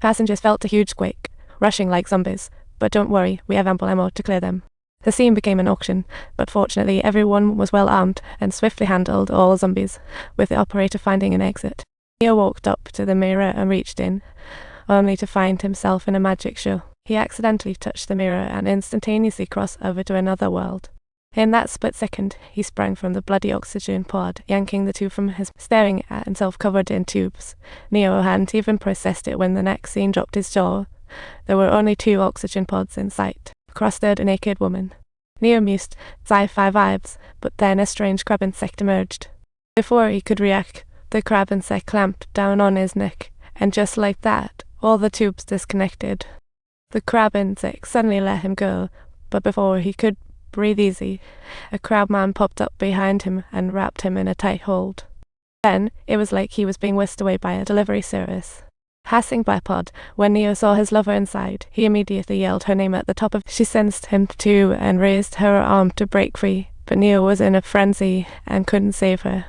Passengers felt a huge quake, rushing like zombies, but don't worry, we have ample ammo to clear them. The scene became an auction, but fortunately everyone was well armed and swiftly handled all zombies, with the operator finding an exit. Neo walked up to the mirror and reached in, only to find himself in a magic show. He accidentally touched the mirror and instantaneously crossed over to another world. In that split second, he sprang from the bloody oxygen pod, yanking the tube from his staring at himself covered in tubes. Neo hadn't even processed it when the next scene dropped his jaw. There were only 2 oxygen pods in sight. Across stood a naked woman. Neo mused sci-fi vibes, but then a strange crab insect emerged. Before he could react, the crab insect clamped down on his neck, and just like that, all the tubes disconnected. The crab insect suddenly let him go, but before he could breathe easy, a crab man popped up behind him and wrapped him in a tight hold. Then, it was like he was being whisked away by a delivery service. Passing by pod, when Neo saw his lover inside, he immediately yelled her name at the top of. She sensed him too and raised her arm to break free, but Neo was in a frenzy and couldn't save her.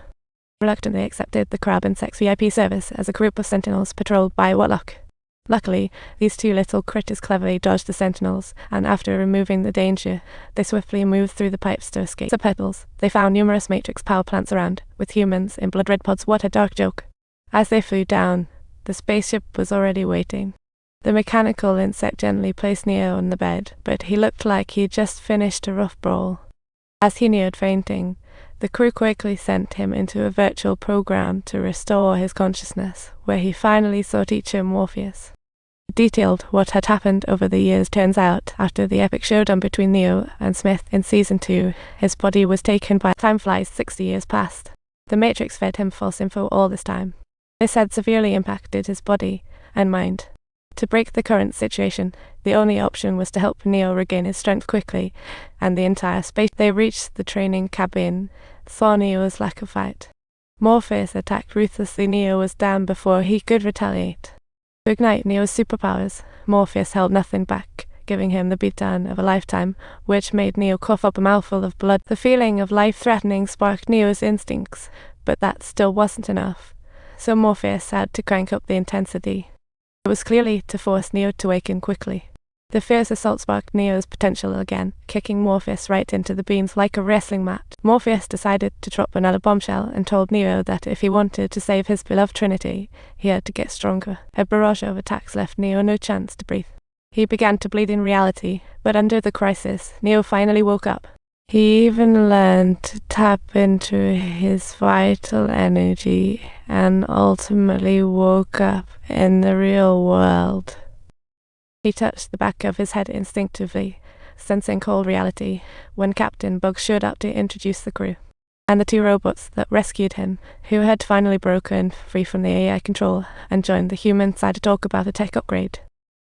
Reluctantly accepted the crab insect's VIP service as a group of sentinels patrolled by Warlock. Luckily, these 2 little critters cleverly dodged the sentinels, and after removing the danger, they swiftly moved through the pipes to escape. Subtitles. They found numerous Matrix power plants around, with humans in blood red pods. What a dark joke. As they flew down, the spaceship was already waiting. The mechanical insect gently placed Neo on the bed, but he looked like he'd just finished a rough brawl. As he neared fainting, the crew quickly sent him into a virtual program to restore his consciousness, where he finally saw teacher Morpheus. Detailed what had happened over the years. Turns out, after the epic showdown between Neo and Smith in Season 2, his body was taken by time flies 60 years past. The Matrix fed him false info all this time. This had severely impacted his body and mind. To break the current situation, the only option was to help Neo regain his strength quickly, and the entire space. They reached the training cabin, saw Neo's lack of fight. Morpheus attacked ruthlessly. Neo was down before he could retaliate. To ignite Neo's superpowers, Morpheus held nothing back, giving him the beatdown of a lifetime, which made Neo cough up a mouthful of blood. The feeling of life-threatening sparked Neo's instincts, but that still wasn't enough. So Morpheus had to crank up the intensity. It was clearly to force Neo to awaken quickly. The fierce assault sparked Neo's potential again, kicking Morpheus right into the beams like a wrestling mat. Morpheus decided to drop another bombshell and told Neo that if he wanted to save his beloved Trinity, he had to get stronger. A barrage of attacks left Neo no chance to breathe. He began to bleed in reality, but under the crisis, Neo finally woke up. He even learned to tap into his vital energy and ultimately woke up in the real world. He touched the back of his head instinctively, sensing cold reality, when Captain Bug showed up to introduce the crew. And the 2 robots that rescued him, who had finally broken free from the AI control and joined the human side to talk about a tech upgrade.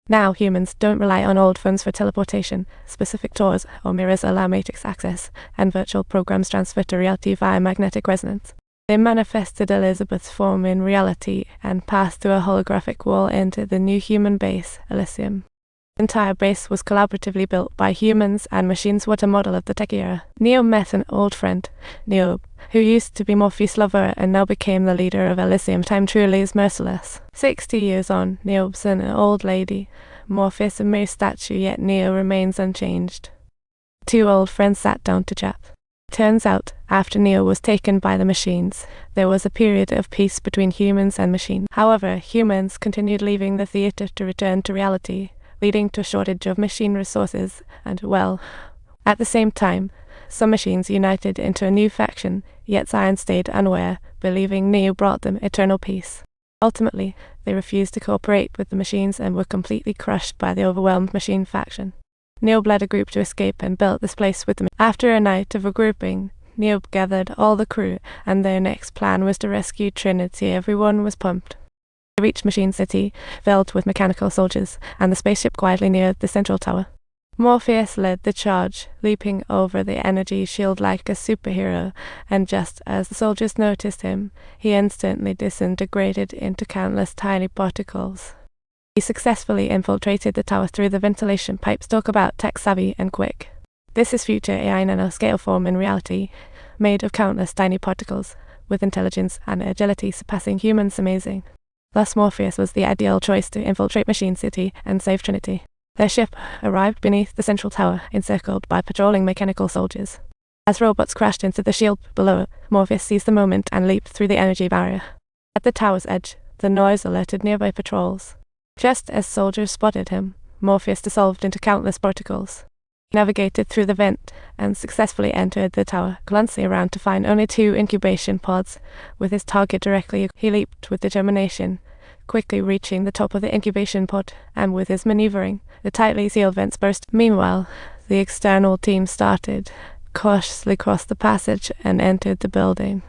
Now humans don't rely on old phones for teleportation. Specific doors or mirrors allow Matrix access, and virtual programs transfer to reality via magnetic resonance. They manifested Elizabeth's form in reality and passed through a holographic wall into the new human base, Elysium. The entire base was collaboratively built by humans and machines. What a model of the tech era. Neo met an old friend, Niobe, who used to be Morpheus' lover and now became the leader of Elysium. Time truly is merciless. 60 years on, Niobe's an old lady. Morpheus a mere statue, yet Neo remains unchanged. 2 old friends sat down to chat. Turns out, after Neo was taken by the machines, there was a period of peace between humans and machines. However, humans continued leaving the theater to return to reality, leading to a shortage of machine resources and, well, at the same time, some machines united into a new faction, yet Zion stayed unaware, believing Neo brought them eternal peace. Ultimately, they refused to cooperate with the machines and were completely crushed by the overwhelmed machine faction. Neo led a group to escape and built this place with them. After a night of regrouping, Neo gathered all the crew, and their next plan was to rescue Trinity. Everyone was pumped. They reached Machine City, filled with mechanical soldiers, and the spaceship quietly neared the central tower. Morpheus led the charge, leaping over the energy shield like a superhero, and just as the soldiers noticed him, he instantly disintegrated into countless tiny particles. He successfully infiltrated the tower through the ventilation pipes. Talk about tech-savvy and quick. This is future AI nanoscale form in reality, made of countless tiny particles, with intelligence and agility surpassing humans. Amazing. Thus Morpheus was the ideal choice to infiltrate Machine City and save Trinity. Their ship arrived beneath the central tower, encircled by patrolling mechanical soldiers. As robots crashed into the shield below, Morpheus seized the moment and leaped through the energy barrier. At the tower's edge, the noise alerted nearby patrols. Just as soldiers spotted him, Morpheus dissolved into countless particles. He navigated through the vent and successfully entered the tower, glancing around to find only 2 incubation pods. With his target directly, he leaped with determination, quickly reaching the top of the incubation pod, and with his maneuvering, the tightly sealed vents burst. Meanwhile, the external team started, cautiously crossed the passage, and entered the building.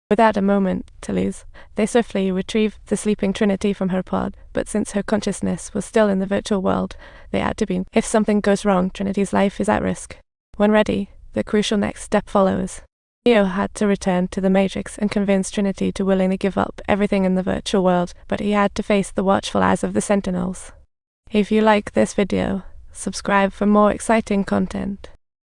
Without a moment to lose, they swiftly retrieved the sleeping Trinity from her pod, but since her consciousness was still in the virtual world, they had to be. If something goes wrong, Trinity's life is at risk. When ready, the crucial next step follows. Neo had to return to the Matrix and convince Trinity to willingly give up everything in the virtual world, but he had to face the watchful eyes of the Sentinels. If you like this video, subscribe for more exciting content.